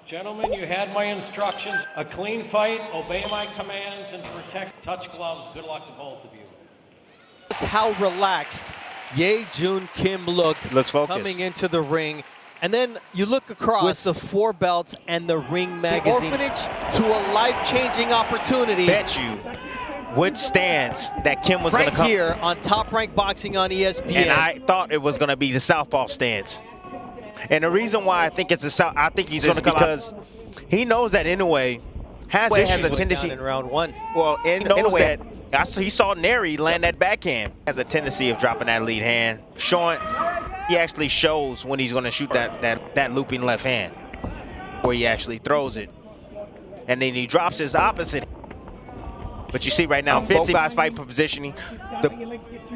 Gentlemen, you had my instructions. A clean fight, obey my commands, and protect touch gloves. Good luck to both of you. Just how relaxed Ye Joon Kim looked. Looks focused. Coming into the ring. And then you look across with the 4 belts and the Ring magazine. Orphanage to a life-changing opportunity. Bet you what stance that Kim was going to come. Right here on Top Rank Boxing on ESPN. And I thought it was going to be the southpaw stance. And the reason why I think it's I think he's going to come because he knows that Inoue has a tendency in round 1. Well, he knows that he saw Neri land that backhand. Has a tendency of dropping that lead hand, showing he actually shows when he's going to shoot that looping left hand, where he actually throws it, and then he drops his opposite. But you see right now, 50 guys fighting for positioning.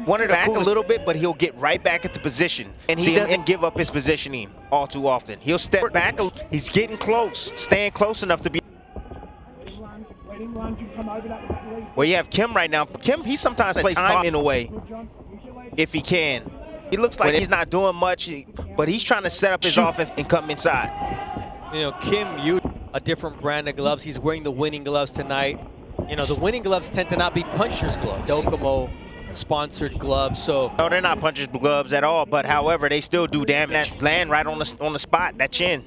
Wanted to back a little bit, but he'll get right back into position. And he doesn't give up his positioning all too often. He'll step back. He's getting close, staying close enough to be. Where you have Kim right now. Kim, he sometimes plays time in a way, if he can. He looks like he's not doing much, but he's trying to set up his offense and come inside. You know, Kim used a different brand of gloves. He's wearing the winning gloves tonight. You know, the winning gloves tend to not be puncher's gloves. Docomo sponsored gloves, so. No, they're not puncher's gloves at all, but however, they still do damage. That land right on the spot, that chin.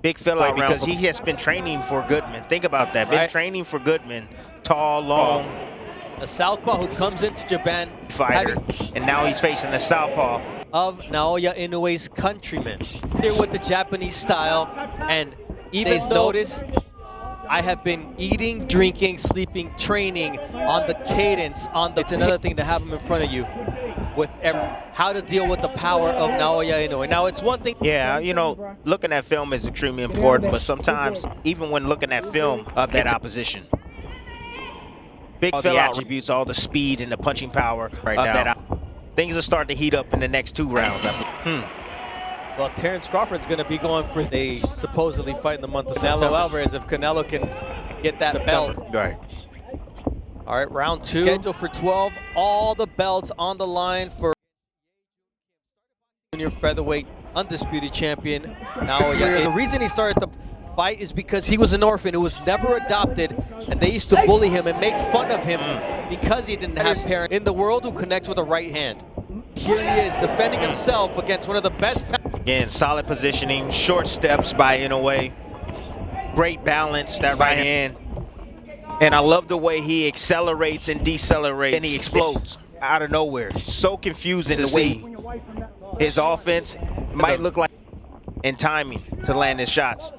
Big fill out because he has been training for Goodman. Think about that. Been training for Goodman. Tall, long. A southpaw who comes into Japan fighter, and now he's facing the southpaw of Naoya Inoue's countrymen. There with the Japanese style, and even notice I have been eating, drinking, sleeping, training on the cadence. It's another thing to have him in front of you with how to deal with the power of Naoya Inoue. Now, it's one thing. Yeah, you know, looking at film is extremely important, but sometimes, even when looking at film of that opposition, big fill attributes all the speed and the punching power right now. Things will start to heat up in the next 2 rounds. Well, Terrence Crawford's going to be going for they supposedly fight in the month of Canelo Alvarez if Canelo can get that belt. Right. All right, round 2. Scheduled for 12. All the belts on the line for junior featherweight undisputed champion. Now, the reason he started the fight is because he was an orphan who was never adopted, and they used to bully him and make fun of him because he didn't have parents in the world who connects with a right hand. Here he is defending himself against one of the best. Again, solid positioning, short steps by Inoue. Great balance, that right hand. And I love the way he accelerates and decelerates. And he explodes out of nowhere. So confusing to see. His offense might look like in timing to land his shots.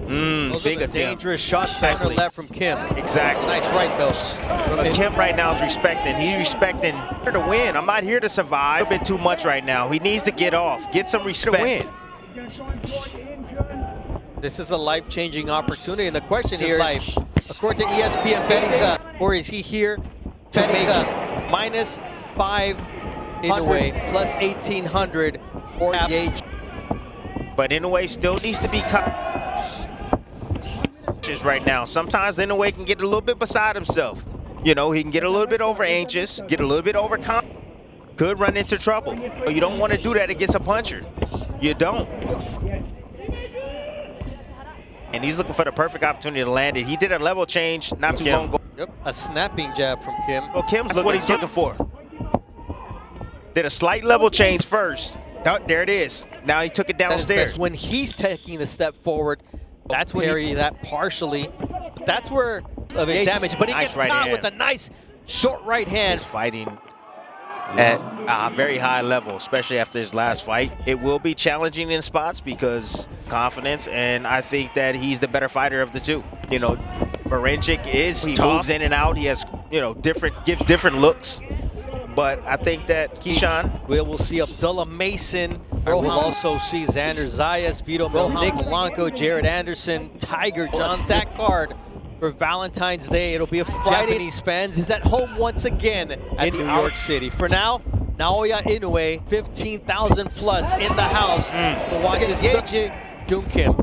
Big attempt. Dangerous shots center left from Kim. Exactly. Nice right though. But Kim right now is respecting. He's respecting here to win. I'm not here to survive. A bit too much right now. He needs to get off. Get some respect. This is a life-changing opportunity, and the question here, life. According to ESPN betting, or is he here to make -500 plus 1,800 or engage? But Inoue still needs to be right now. Sometimes Inoue can get a little bit beside himself. You know, he can get a little bit over anxious, get a little bit overconfident. Could run into trouble. You don't want to do that against a puncher. You don't. And he's looking for the perfect opportunity to land it. He did a level change not too long ago. Yep, a snapping jab from Kim. Well, Kim's what he's looking for. Did a slight level change first. Oh, there it is. Now he took it downstairs. When he's taking the step forward, that's when he that partially. That's where of his damage. But he gets caught with a nice short right hand. He's fighting at a very high level, especially after his last fight. It will be challenging in spots because confidence, and I think that he's the better fighter of the two. You know, Baranchyk he moves in and out. He has, you know, gives different looks. But I think that Keyshawn, we'll see Abdullah Mason. We'll also see Xander Zayas, Vito Nick Blanco, Jared Anderson, Tiger John. Stack card for Valentine's Day. It'll be a Friday. Japanese fans is at home once again in New York City. For now, Naoya Inoue, 15,000 plus in the house to watch his Ye Joon Kim.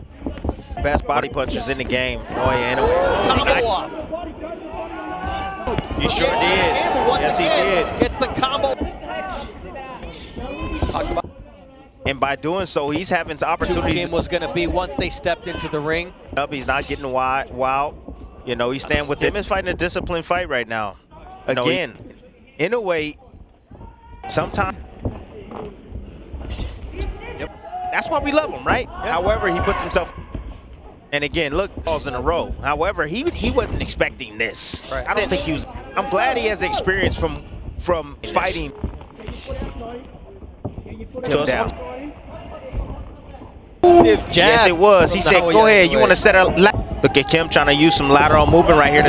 Best body punchers in the game. Naoya Inoue. Combo off. He sure did. Yes, he did. Gets the combo. And by doing so, he's having opportunities. Game was going to be once they stepped into the ring. He's not getting wild. You know, he's staying with him. He's fighting a disciplined fight right now. Again, in a way, sometimes. That's why we love him, right? Yep. However, he puts himself. And again, look, balls in a row. However, he wasn't expecting this. Right. I don't think he was. I'm glad he has experience from fighting. Him down. Stiff jab. Yes, it was. He said, "Go ahead. You want to set a?" Look at Kim trying to use some lateral movement right here.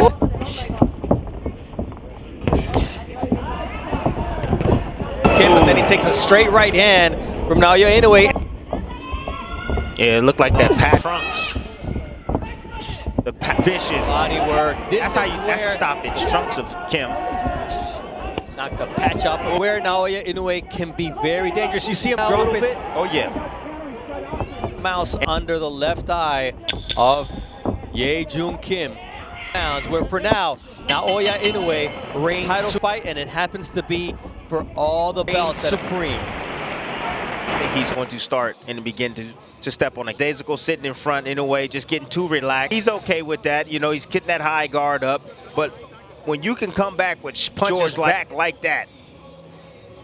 Kim, and then he takes a straight right hand from Naoya Inoue. Yeah, it looked like that pat trunks. The vicious body work. That's the stoppage. Trunks of Kim. Knock the patch off of where Naoya Inoue can be very dangerous. You see him drop a bit. Oh yeah. Mouse under the left eye of Ye Joon Kim. Where for now, Naoya Inoue reigns title fight, and it happens to be for all the belts supreme. I think he's going to start and begin to step on it. Daisuke sitting in front in a way, just getting too relaxed. He's okay with that. You know, he's getting that high guard up. But when you can come back with punches like that,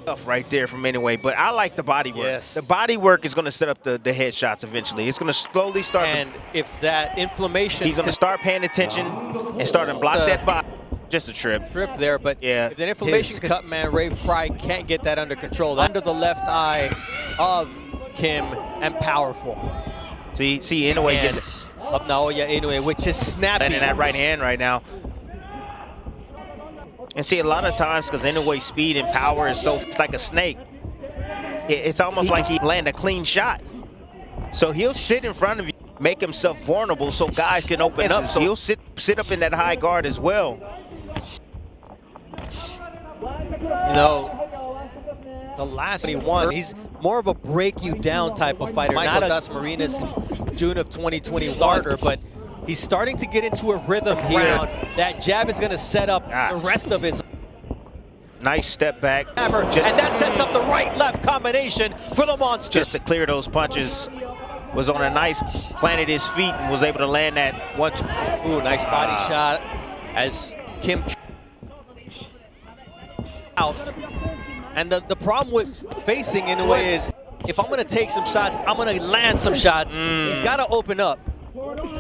stuff right there from Inoue. But I like the body work. Yes. The body work is going to set up the headshots eventually. It's going to slowly start. And if that inflammation, he's going to start paying attention and start to block that body. Just a trip there, but yeah, if the inflammation cut, man, Ray Fry can't get that under control. Under the left eye of Kim, and powerful. So you see Inoue getting of Naoya Inoue, which is snappy. And in that right hand right now. And see, a lot of times, because Inoue's speed and power is it's like a snake. It's almost like he land a clean shot. So he'll sit in front of you, make himself vulnerable so guys can open up. So he'll sit up in that high guard as well. You know, the last he won, he's more of a break you down type of fighter. Not a Gus Marinas June of 2020 starter, but he's starting to get into a rhythm here. That jab is going to set up the rest of his. Nice step back. And that sets up the right-left combination for the monster. Just to clear those punches. Was on a nice, planted his feet and was able to land that one. Ooh, nice body shot as Kim out. And the problem with facing Inoue is, if I'm going to take some shots, I'm going to land some shots. He's got to open up.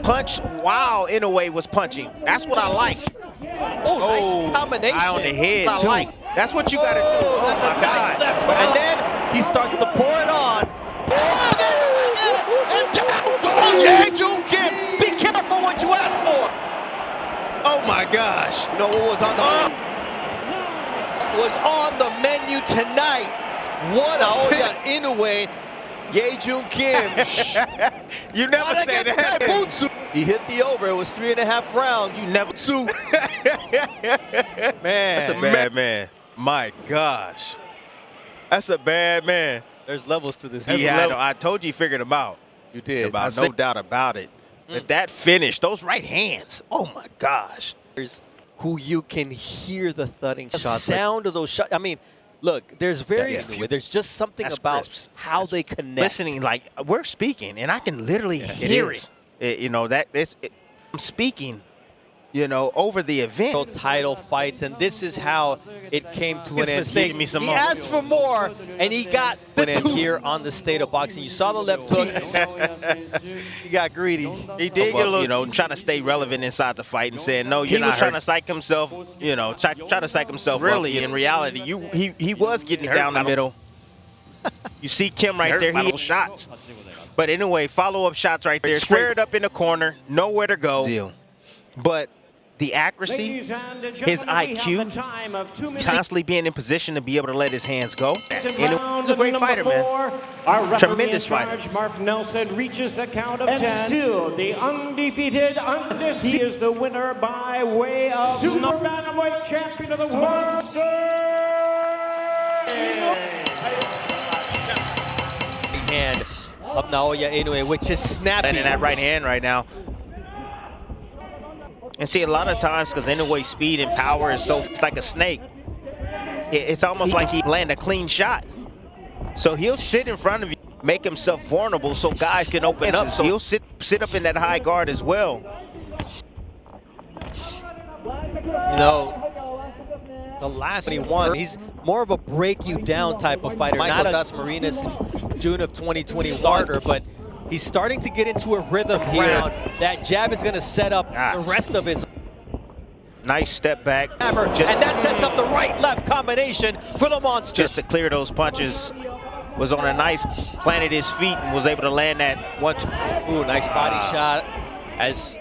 Punch while Inoue was punching. That's what I like. Oh, nice combination. Eye on the head, too. That's what you got to do. Oh, my God. And then he starts to pour it on. Ye Joon Kim, be careful what you ask for. Oh, my gosh. You know what was on the menu tonight? What Naoya Inoue, Ye Joon Kim. You never say that. He hit the over. It was 3.5 rounds. You never. Man. That's a bad man. My gosh. That's a bad man. There's levels to this. I told you he figured him out. You did. No doubt about it. But that finish, those right hands. Oh, my gosh. Who you can hear the thudding shots. The sound of those shots. I mean, look, there's very few. There's just something about how they connect. Listening, like, we're speaking, and I can literally hear it. You know, I'm speaking, you know, over the event. Title fights, and this is how it came to an end. He asked for more, and he got the two. Here on the State of Boxing. You saw the left hook. He got greedy. He did get a little, you know, trying to stay relevant inside the fight and saying, no, you're not. He was trying to psych himself, you know, try to psych himself. Really, in reality, he was getting down the middle. You see Kim right there. He shots. But anyway, follow-up shots right there. Squared up in the corner, nowhere to go. But the accuracy, his IQ, constantly being in position to be able to let his hands go. And he's a great fighter, man. Our Tremendous fighter. Mark Nelson reaches the count of 10. And still, the undefeated, he is the winner by way of Super Bantamweight Champion of the World. Hand of Naoya Inoue, which is snappy. And in that right hand right now. And see, a lot of times, because Inoue's speed and power is it's like a snake. It's almost like he land a clean shot. So he'll sit in front of you, make himself vulnerable so guys can open up. So he'll sit up in that high guard as well. You know, the last he won, he's more of a break you down type of fighter, not a Gus Marinas in June of 2020 starter, but he's starting to get into a rhythm here. That jab is going to set up the rest of his. Nice step back. And that sets up the right-left combination for the monster. Just to clear those punches. Was on a nice, planted his feet and was able to land that one. Ooh, nice body shot as